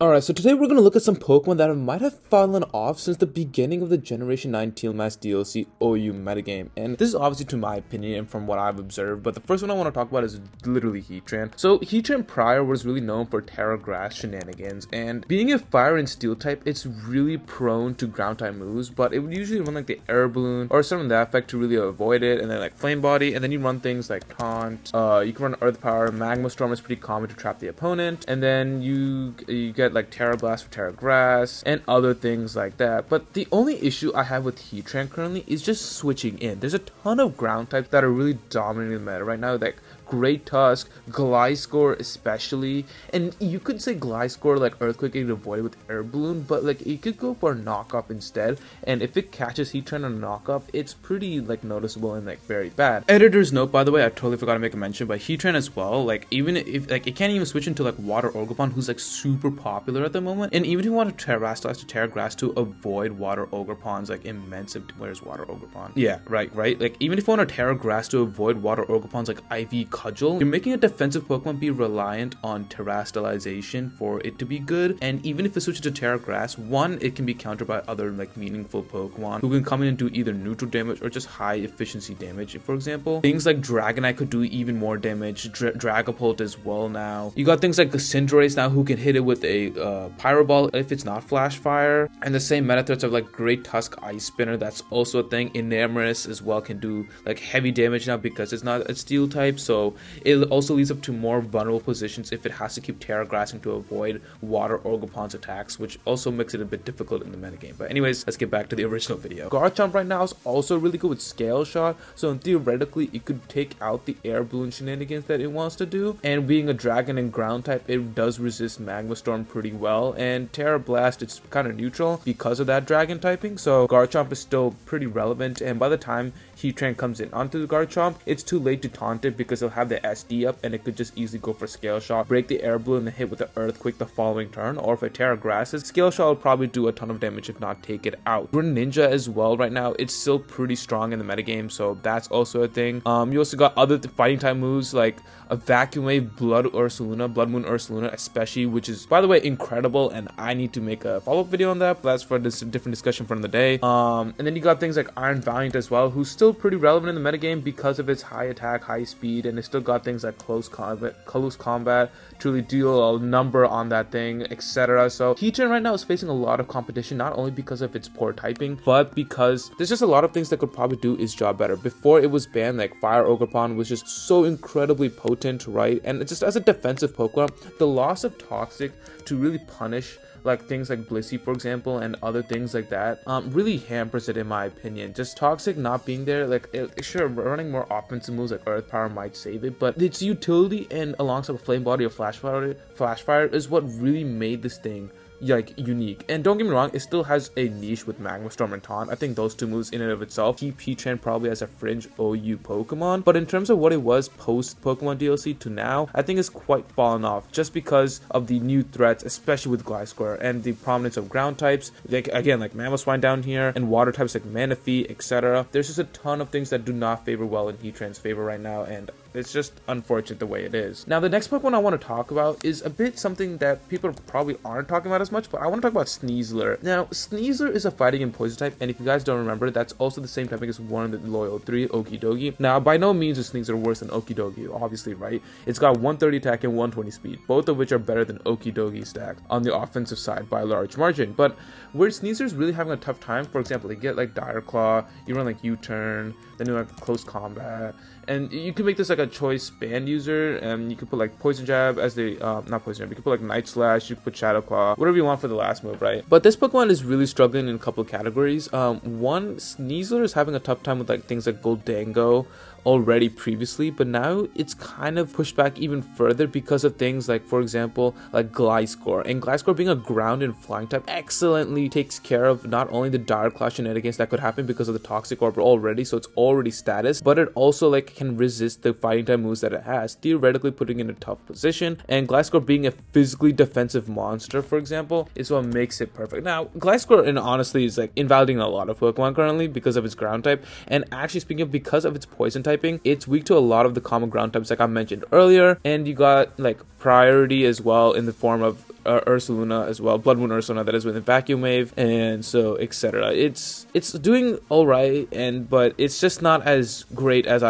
Alright, so today we're going to look at some Pokemon that might have fallen off since the beginning of the Generation 9 Teal Mask DLC OU metagame. And this is obviously to my opinion and from what I've observed, but the first one I want to talk about is literally Heatran. So Heatran prior was really known for Terra Grass shenanigans, and being a Fire and Steel type, it's really prone to ground type moves, but it would usually run like the Air Balloon or something to that effect to really avoid it, and then like Flame Body, and then you run things like Taunt, you can run Earth Power, Magma Storm is pretty common to trap the opponent, and then you get like Terra Blast for Terra Grass and other things like that. But the only issue I have with Heatran currently is just switching in. There's a ton of ground types that are really dominating the meta right now, like Great Tusk, Gliscor especially, and you could say Gliscor like Earthquake you can avoid it with Air Balloon, but like you could go for a knockoff instead, and if it catches Heatran on a knockoff, it's pretty like noticeable and like very bad. Editor's note, by the way, I totally forgot to make a mention, but Heatran as well, like even if like it can't even switch into like Water Ogerpon, who's like super popular at the moment, and even if you want to Terrastallize to Terra Grass to avoid Water Ogerpon's like immense, where's Water Ogerpon? Yeah, right, like even if you want to Terra Grass to avoid Water Ogerpon's like IV Cudgel, you're making a defensive Pokemon be reliant on Terrastallization for it to be good, and even if it switches to Terra Grass, one, it can be countered by other like meaningful Pokemon who can come in and do either neutral damage or just high efficiency damage. For example, things like Dragonite could do even more damage, Dragapult as well now. You got things like the Cinderace now who can hit it with a Pyro Ball if it's not Flash Fire, and the same meta threats of like Great Tusk Ice Spinner, that's also a thing. Enamorus as well can do like heavy damage now because it's not a steel type, so it also leads up to more vulnerable positions if it has to keep Terra Grassing to avoid Water Ogerpon's attacks, which also makes it a bit difficult in the metagame. But anyways, let's get back to the original video. Garchomp right now is also really good with Scale Shot, so theoretically it could take out the Air Balloon shenanigans that it wants to do, and being a dragon and ground type, it does resist Magma Storm pretty well, and Terra Blast, it's kind of neutral because of that dragon typing, so Garchomp is still pretty relevant, and by the time Heatran comes in onto the Garchomp, it's too late to taunt it because it'll have the SD up and it could just easily go for Scale Shot, break the Air Balloon and hit with the Earthquake the following turn, or if it Terra Grasses, Scale Shot will probably do a ton of damage if not take it out. Greninja as well right now, it's still pretty strong in the metagame, so that's also a thing. You also got other fighting type moves like a Vacuum Wave, Blood Moon Ursaluna especially, which is by the way incredible, and I need to make a follow-up video on that, but that's for this different discussion for another day. And then you got things like Iron Valiant as well, who's still pretty relevant in the metagame because of its high attack, high speed, and it's still got things like close combat to really deal a number on that thing, etc. So Heatran right now is facing a lot of competition, not only because of its poor typing, but because there's just a lot of things that could probably do its job better. Before it was banned, like Fire Ogerpon was just so incredibly potent, right? And just as a defensive Pokemon, the loss of Toxic to really punish like things like Blissey, for example, and other things like that, really hampers it in my opinion. Just Toxic not being there, like sure, running more offensive moves like Earth Power might save it, but its utility and alongside with Flame Body or Flash Fire is what really made this thing like unique. And don't get me wrong, it still has a niche with Magma Storm and Taunt. I think those two moves in and of itself keep Heatran probably as a fringe OU Pokemon, but in terms of what it was post Pokemon DLC to now, I think it's quite fallen off just because of the new threats, especially with Gliscor and the prominence of ground types, like again like Mamoswine down here, and water types like Manaphy, etc. There's just a ton of things that do not favor well in Heatran's favor right now, and it's just unfortunate the way it is. Now, the next Pokemon I want to talk about is a bit something that people probably aren't talking about as much, but I want to talk about Sneasler. Now, Sneasler is a fighting and poison type, and if you guys don't remember, that's also the same typing as one of the loyal 3, Okidogi. Now, by no means is Sneasler worse than Okidogi, obviously, right? It's got 130 attack and 120 speed, both of which are better than Okidogi stacked on the offensive side by a large margin. But where Sneasler's really having a tough time, for example, they get like Dire Claw, you run like U-turn, then you like close combat, and you can make this like a choice band user, and you can put like Poison Jab as the not Poison Jab, you can put like Night Slash, you can put Shadow Claw, whatever you want for the last move, right? But this Pokemon is really struggling in a couple of categories. One, Sneasler is having a tough time with like things like Goldango already previously, but now it's kind of pushed back even further because of things like, for example, like Gliscor. And Gliscor being a ground and flying type excellently takes care of not only the Dire Clash shenanigans that could happen because of the Toxic Orb already, so it's already status, but it also like can resist the fighting type moves that it has, theoretically putting it in a tough position. And Gliscor being a physically defensive monster, for example, is what makes it perfect. Now, Gliscor, and honestly, is like invalidating a lot of Pokemon currently because of its ground type, and actually speaking of, because of its poison typing, it's weak to a lot of the common ground types like I mentioned earlier. And you got like priority as well in the form of Ursaluna as well, Blood Moon Ursaluna, that is within Vacuum Wave, and so etc. It's doing all right, but it's just not as great as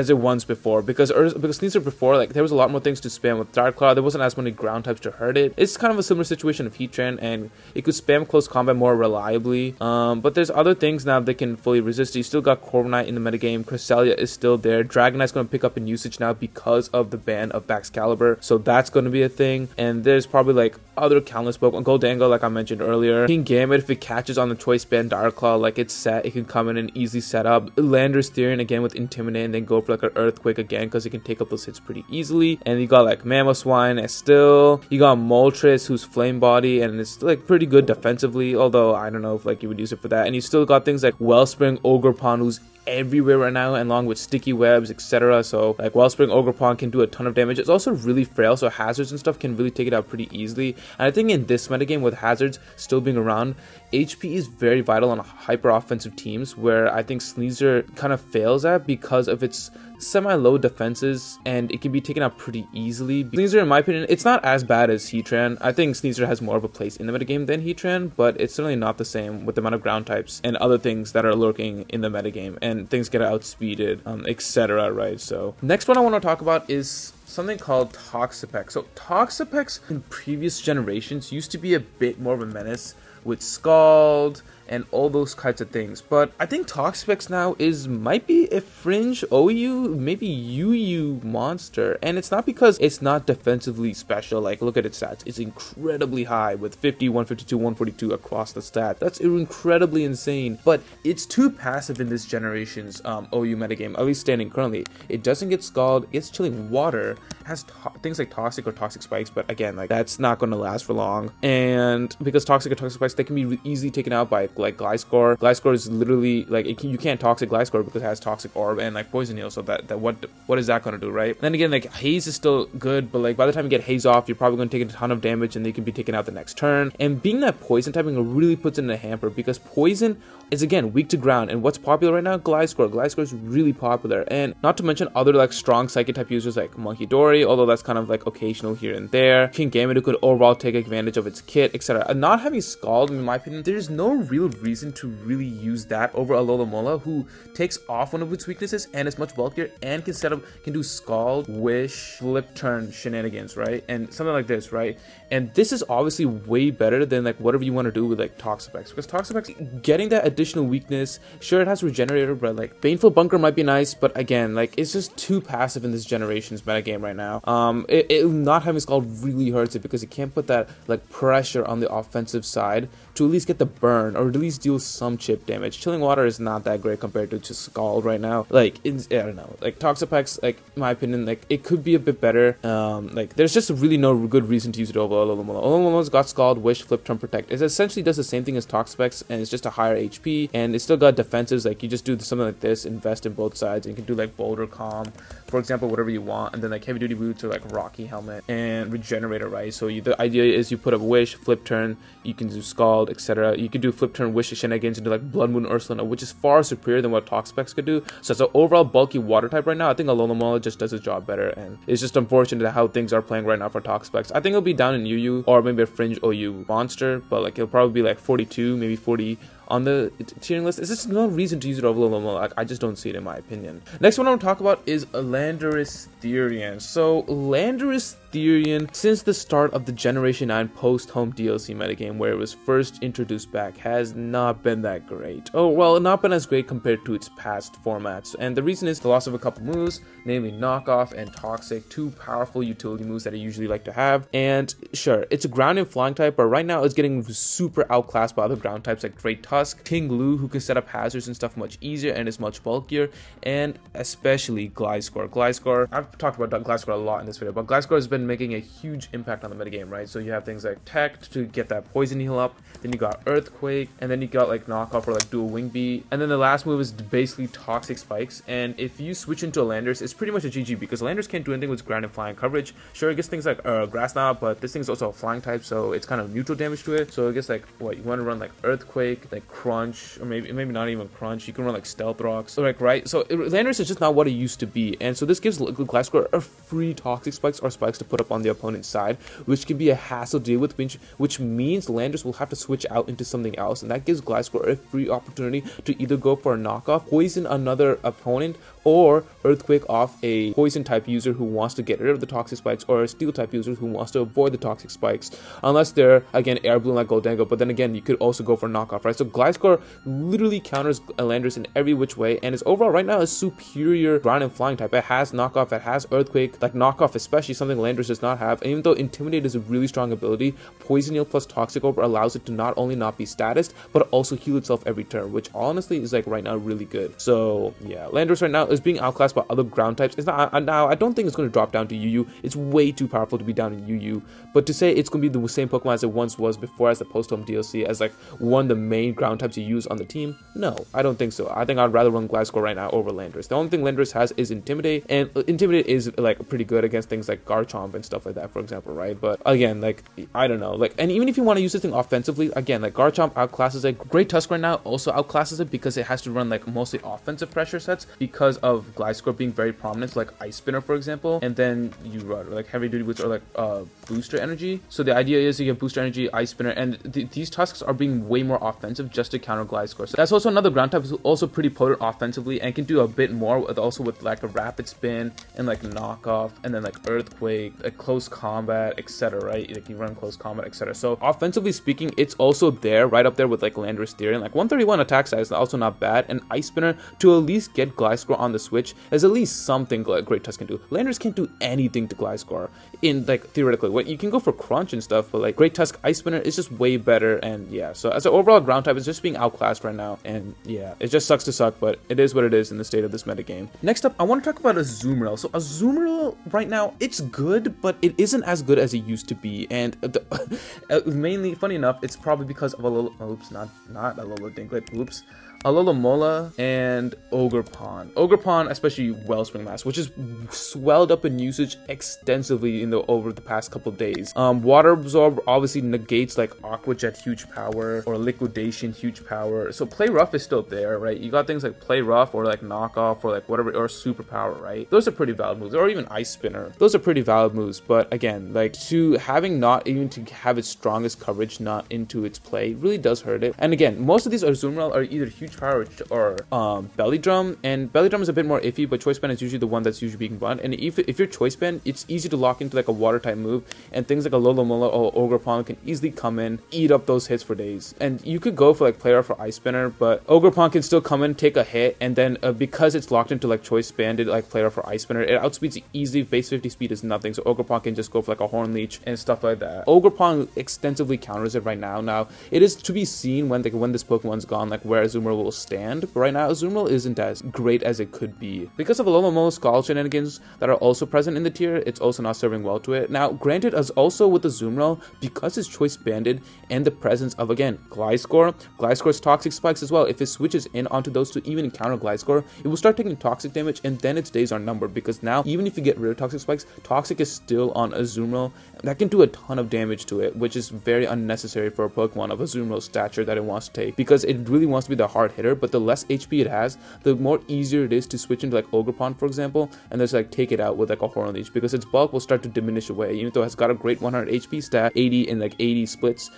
it once before, because Sneasler before, like, there was a lot more things to spam with Dark Cloud. There wasn't as many ground types to hurt it. It's kind of a similar situation of Heatran, and it could spam close combat more reliably. But there's other things now that can fully resist. You still got Corviknight in the metagame. Cresselia is still there. Dragonite's going to pick up in usage now because of the ban of Baxcalibur, so that's going to be a thing. And there's probably like other countless Pokemon. Goldango, like I mentioned earlier. King Gambit, if it catches on the choice band Dark Claw, like it's set, it can come in and easily set up. Landorus Therian again with Intimidate, and then go for like an Earthquake again, because it can take up those hits pretty easily. And you got like Mamoswine as still. You got Moltres, who's Flame Body, and it's like pretty good defensively, although I don't know if like you would use it for that. And you still got things like Wellspring, Ogerpon, who's everywhere right now, and along with sticky webs, etc. So like Wellspring Ogerpon can do a ton of damage. It's also really frail, so hazards and stuff can really take it out pretty easily. And I think in this metagame, with hazards still being around, HP is very vital on hyper offensive teams, where I think Sneasler kind of fails at because of its semi-low defenses, and it can be taken out pretty easily. Sneasler, in my opinion, it's not as bad as Heatran. I think Sneasler has more of a place in the metagame than Heatran, but it's certainly not the same with the amount of ground types and other things that are lurking in the metagame, and things get outspeeded, etc. Right? So next one I want to talk about is something called Toxapex. So Toxapex in previous generations used to be a bit more of a menace with Scald and all those kinds of things, but I think Toxapex now might be a fringe OU, maybe UU monster, and it's not because it's not defensively special. Like, look at its stats, it's incredibly high with 50, 152, 142 across the stat. That's incredibly insane, but it's too passive in this generation's OU metagame, at least standing currently. It doesn't get Scald, it gets Chilling Water, has things like Toxic or Toxic Spikes, but again, like, that's not going to last for long. And because Toxic or Toxic Spikes, they can be easily taken out by like Gliscor. Gliscor is literally like, you can't Toxic Gliscor because it has Toxic Orb and like Poison Heal, so what is that going to do, right? Then again, like, Haze is still good, but like by the time you get Haze off, you're probably going to take a ton of damage, and they can be taken out the next turn. And being that Poison typing really puts it in a hamper, because Poison is again weak to ground, and what's popular right now? Gliscor. Gliscor is really popular, and not to mention other like strong Psychic type users like Monkey Dory, although that's kind of like occasional here and there. King Gambit, who could overall take advantage of its kit, etc. Not having Scald, in my opinion, there's no real reason to really use that over Alola, who takes off one of its weaknesses and is much bulkier and can do Scald, Wish, Flip Turn shenanigans, right? And something like this, right? And this is obviously way better than like whatever you want to do with like Toxapex, because Toxapex getting that additional weakness, sure, it has Regenerator, but like Baneful Bunker might be nice, but again, like, it's just too passive in this generation's metagame right now. Not having Scald really hurts it, because it can't put that like pressure on the offensive side to at least get the burn, or at least deal some chip damage. Chilling Water is not that great compared to just Scald right now. Like, I don't know, like Toxapex, like, in my opinion, like, it could be a bit better. Like, there's just really no good reason to use it over Alola. Alola's got Scald, Wish, Flip, Turn, Protect. It essentially does the same thing as Toxapex, and it's just a higher HP, and it's still got defensives. Like, you just do something like this, invest in both sides, and you can do like Boulder Calm, for example, whatever you want, and then like Heavy Duty Boots or like Rocky Helmet and Regenerator, right? So the idea is you put a Wish, Flip Turn, you can do Scald, etc. You can do Flip Turn, Wish shenanigans into like Blood Moon Ursaluna, which is far superior than what Toxapex could do. So as an overall bulky water type right now, I think Alola just does its job better, and it's just unfortunate how things are playing right now for Toxapex. I think it'll be down in UU or maybe a fringe OU monster, but like it'll probably be like 42, maybe 40 on the tiering list. There's just no reason to use it over Alola. Like, I just don't see it, in my opinion. Next one I want to talk about is Landorus Therian. So Landorus Therian, since the start of the Generation 9 post-home DLC metagame, where it was first introduced back, has not been that great. Oh, well, not been as great compared to its past formats. And the reason is the loss of a couple moves, namely Knockoff and Toxic, two powerful utility moves that I usually like to have. And sure, it's a ground and flying type, but right now it's getting super outclassed by other ground types like Great Tusk, King Lu, who can set up hazards and stuff much easier and is much bulkier, and especially Gliscor. Gliscor, I've talked about Gliscor a lot in this video, but Gliscor has been making a huge impact on the metagame, right? So you have things like Tech to get that Poison Heal up, then you got Earthquake, and then you got like Knockoff or like Dual Wing Beat, and then the last move is basically Toxic Spikes. And if you switch into a Landorus, it's pretty much a GG, because Landorus can't do anything with ground and flying coverage. Sure, it gets things like Grass Knot, but this thing's also a flying type, so it's kind of neutral damage to it. So I guess like, what, you want to run like Earthquake, like Crunch, or maybe not even Crunch. You can run like Stealth Rocks, so, like, right? So Landorus is just not what it used to be, and so this gives Gliscor a free Toxic Spikes or Spikes to put up on the opponent's side, which can be a hassle to deal with, which means Landorus will have to switch out into something else, and that gives Gliscor a free opportunity to either go for a knockoff, poison another opponent, or Earthquake off a poison type user who wants to get rid of the toxic spikes, or a steel type user who wants to avoid the toxic spikes, unless they're again air balloon like Goldengo. But then again, you could also go for knockoff, right? So Gliscor literally counters Landorus in every which way, and is overall right now a superior ground and flying type. It has knockoff, it has Earthquake, like knockoff especially, something Landorus does not have. And even though Intimidate is a really strong ability, Poison Heal plus Toxic Orb allows it to not only not be statused, but also heal itself every turn, which honestly is like right now really good. So yeah, Landorus right now is being outclassed by other ground types. It's not now. I don't think it's going to drop down to UU. It's way too powerful to be down in UU. But to say it's going to be the same Pokemon as it once was before, as the post-home DLC, as like one of the main ground types you use on the team, no, I don't think so. I think I'd rather run Gliscor right now over Landorus. The only thing Landorus has is Intimidate, and Intimidate is like pretty good against things like Garchomp and stuff like that, for example, right? But again, like I don't know, like, and even if you want to use this thing offensively, again, like Garchomp outclasses it. Great Tusk right now also outclasses it because it has to run like mostly offensive pressure sets because of Gliscor being very prominent, like Ice Spinner, for example, and then you run like Heavy Duty Boots or like Booster Energy. So the idea is you get Booster Energy, Ice Spinner, and these Tusks are being way more offensive just to counter Gliscor. So that's also another ground type who's also pretty potent offensively and can do a bit more with also with like a Rapid Spin and like knockoff, and then like Earthquake, like close combat, etc. Right? Like you run close combat, etc. So offensively speaking, it's also there, right up there with like Landorus Therian. Like 131 attack size is also not bad, and Ice Spinner to at least get Gliscor on the switch is at least something Great Tusk can do. Landorus can't do anything to Gliscor in like theoretically. What you can go for Crunch and stuff, but like Great Tusk Ice Spinner is just way better. And yeah, so as an overall ground type, it's just being outclassed right now, and yeah, it just sucks to suck, but it is what it is in the state of this metagame. Next up, I want to talk about Azumarill. So Azumarill right now, it's good, but it isn't as good as it used to be, and mainly, funny enough, it's probably because of a little, oops, not a little Dinklet, oops, Alomomola and Ogerpon. Ogerpon, especially Wellspring Mask, which is swelled up in usage extensively over the past couple days. Water Absorb obviously negates like Aqua Jet huge power or Liquidation huge power. So Play Rough is still there, right? You got things like Play Rough or like Knockoff or like whatever, or Superpower, right? Those are pretty valid moves, or even Ice Spinner. Those are pretty valid moves, but again, like to having not even to have its strongest coverage not into its play really does hurt it. And again, most of these Azumarill are either huge power or Belly Drum, and Belly Drum is a bit more iffy, but Choice Band is usually the one that's usually being run. And if you're Choice Band, it's easy to lock into like a water type move, and things like a Lolomola or Ogerpon can easily come in, eat up those hits for days. And you could go for like Play Rough or Ice Spinner, but Ogerpon can still come in, take a hit, and then because it's locked into like Choice Banded, like Play Rough or Ice Spinner, it outspeeds easily. Base 50 speed is nothing, so Ogerpon can just go for like a Horn Leech and stuff like that. Ogerpon extensively counters it right now. Now it is to be seen when this Pokemon's gone, like where Azumarill will stand. But right now, Azumarill isn't as great as it could be. Because of Alomomola Skull shenanigans that are also present in the tier, it's also not serving well to it. Now, granted, as also with Azumarill, because it's Choice Banded and the presence of, again, Gliscor's Toxic Spikes as well, if it switches in onto those to even encounter Gliscor, it will start taking Toxic damage, and then its days are numbered, because now, even if you get rid of Toxic Spikes, Toxic is still on Azumarill. That can do a ton of damage to it, which is very unnecessary for a Pokemon of Azumarill's stature that it wants to take, because it really wants to be the hard hitter, but the less HP it has, the more easier it is to switch into like Ogerpon, for example, and just like take it out with like a Horn Leech, because its bulk will start to diminish away. Even though it's got a great 100 HP stat, 80 and like 80 splits,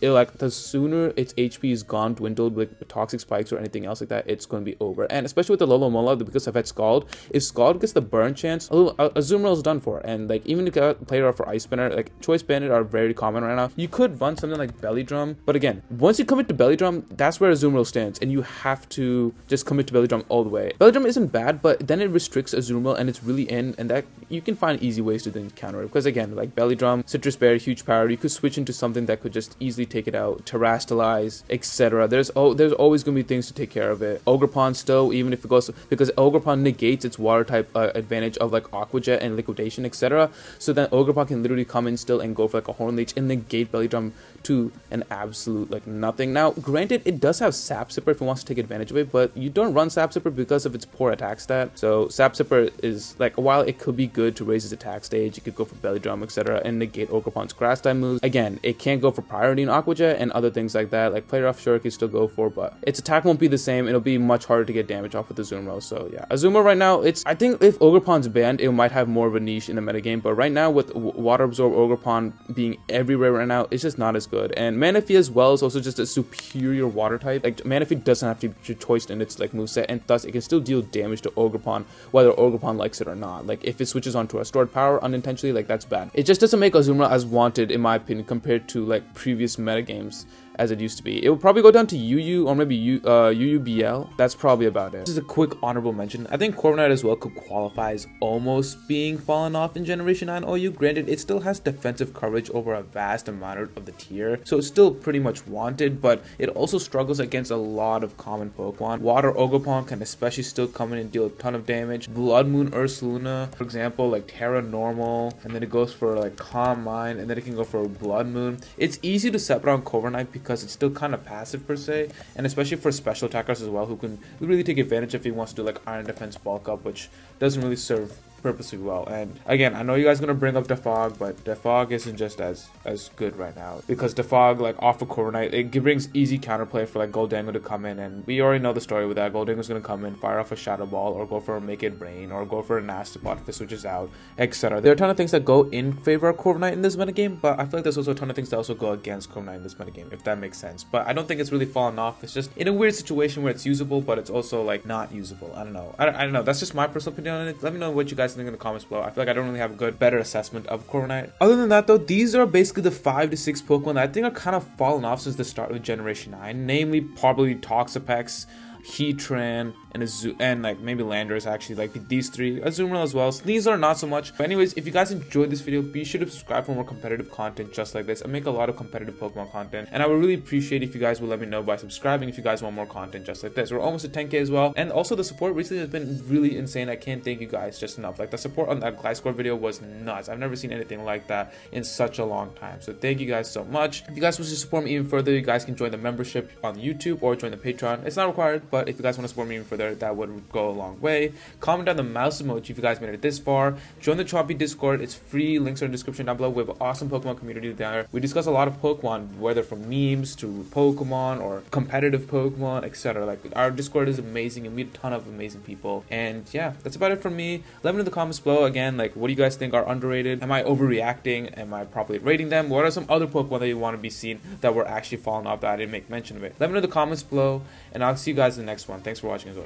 like the sooner its HP is gone, dwindled with Toxic Spikes or anything else like that, it's going to be over. And especially with the Lolomola, because I've had Scald, if Scald gets the burn chance, Azumarill is done for. And like even if you play Rough for Ice Spinner, like Choice Banded are very common right now. You could run something like Belly Drum, but again, once you commit to Belly Drum, that's where Azumarill stands, and you have to just commit to Belly Drum all the way. Belly Drum isn't bad, but then it restricts Azumarill, and it's really in, and that you can find easy ways to then counter it. Because again, like Belly Drum, Citrus Berry, huge power, you could switch into something that could just easily take it out, Terrastalize, etc. There's always going to be things to take care of it. Ogerpon still, even if it goes, because Ogerpon negates its water type advantage of like Aqua Jet and Liquidation, etc. So then Ogerpon can literally come in still and go for like a Horn Leech and negate Belly Drum to an absolute like nothing. Now, granted, it does have Sap Sipper if who wants to take advantage of it, but you don't run Sapsipper because of its poor attack stat. So Sapsipper is like, while it could be good to raise its attack stage, you could go for Belly Drum, etc., and negate Ogerpon's grass type moves. Again, it can't go for priority in Aqua Jet and other things like that. Like Play Rough, sure, it can still go for, but its attack won't be the same. It'll be much harder to get damage off with Azumarill. So yeah, Azumarill right now, I think if Ogerpon's banned, it might have more of a niche in the metagame, but right now with Water Absorb Ogerpon being everywhere right now, it's just not as good. And Manaphy as well is also just a superior water type. Like Manaphy doesn't have to be choiced in its like moveset, and thus it can still deal damage to Ogerpon whether Ogerpon likes it or not. Like if it switches onto a stored power unintentionally, like that's bad. It just doesn't make Azumarill as wanted in my opinion compared to like previous metagames as it used to be. It will probably go down to UU or maybe UUBL. That's probably about it. This is a quick honorable mention. I think Corviknight as well could qualify as almost being fallen off in Generation 9 OU. Granted, it still has defensive coverage over a vast amount of the tier, so it's still pretty much wanted, but it also struggles against a lot of common Pokemon. Water Ogerpon can especially still come in and deal a ton of damage. Blood Moon Ursaluna, for example, like Terra Normal, and then it goes for like Calm Mind, and then it can go for Blood Moon. It's easy to separate on Corviknight because it's still kind of passive per se, and especially for special attackers as well who can really take advantage if he wants to do like Iron Defense bulk up, which doesn't really serve purposely well. And again, I know you guys are gonna bring up Defog, but Defog isn't just as good right now, because Defog, like off of Corviknight, it brings easy counterplay for like Goldango to come in, and we already know the story with that. Goldango's gonna come in, fire off a Shadow Ball, or go for a Make It Rain, or go for a Nasty Pot if it switches out, etc. There are a ton of things that go in favor of Corviknight in this metagame, but I feel like there's also a ton of things that also go against Corviknight in this metagame, if that makes sense. But I don't think it's really fallen off. It's just in a weird situation where it's usable, but it's also like not usable. I don't know. I don't know. That's just my personal opinion on it. Let me know what you guys think in the comments below. I feel like I don't really have a better assessment of Corviknight. Other than that though, these are basically the 5 to 6 Pokemon that I think are kind of fallen off since the start of Generation 9, namely probably Toxapex, Heatran, and like maybe Landorus, actually, like these three. Azumarill as well. Sneasler not so much. But anyways, if you guys enjoyed this video, be sure to subscribe for more competitive content just like this. I make a lot of competitive Pokemon content, and I would really appreciate if you guys would let me know by subscribing if you guys want more content just like this. We're almost at 10K as well, and also the support recently has been really insane. I can't thank you guys just enough. Like the support on that Gliscor video was nuts. I've never seen anything like that in such a long time. So thank you guys so much. If you guys wish to support me even further, you guys can join the membership on YouTube or join the Patreon. It's not required, but if you guys want to support me even further, that would go a long way. Comment down the mouse emoji if you guys made it this far. Join the Chompy Discord. It's free. Links are in the description down below. We have an awesome Pokemon community there. We discuss a lot of Pokemon, whether from memes to Pokemon or competitive Pokemon, etc. Like our Discord is amazing, and we meet a ton of amazing people. And yeah, that's about it from me. Let me know in the comments below again, like what do you guys think are underrated? Am I overreacting? Am I properly rating them? What are some other Pokemon that you want to be seen that were actually falling off that I didn't make mention of it? Let me know in the comments below, and I'll see you guys in the next one. Thanks for watching as always.